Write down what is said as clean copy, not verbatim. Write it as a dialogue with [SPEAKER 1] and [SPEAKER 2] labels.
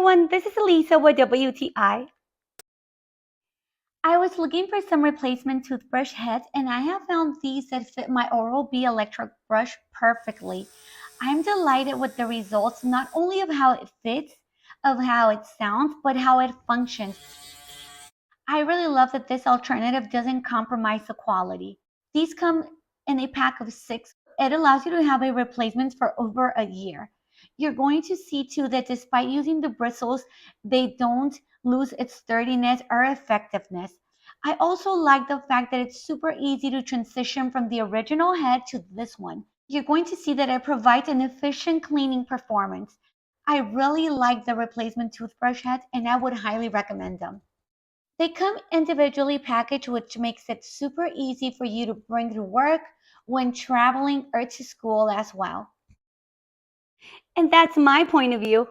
[SPEAKER 1] everyone, this is Elisa with WTI. I was looking for some replacement toothbrush heads and I have found these that fit my Oral-B electric brush perfectly. I'm delighted with the results, not only of how it fits, of how it sounds, but how it functions. I really love that this alternative doesn't compromise the quality. These come in a pack of 6. It allows you to have a replacement for over a year. You're going to see too that despite using the bristles, they don't lose its sturdiness or effectiveness. I also like the fact that it's super easy to transition from the original head to this one. You're going to see that it provides an efficient cleaning performance. I really like the replacement toothbrush heads and I would highly recommend them. They come individually packaged, which makes it super easy for you to bring to work, when traveling, or to school as well. And that's my point of view.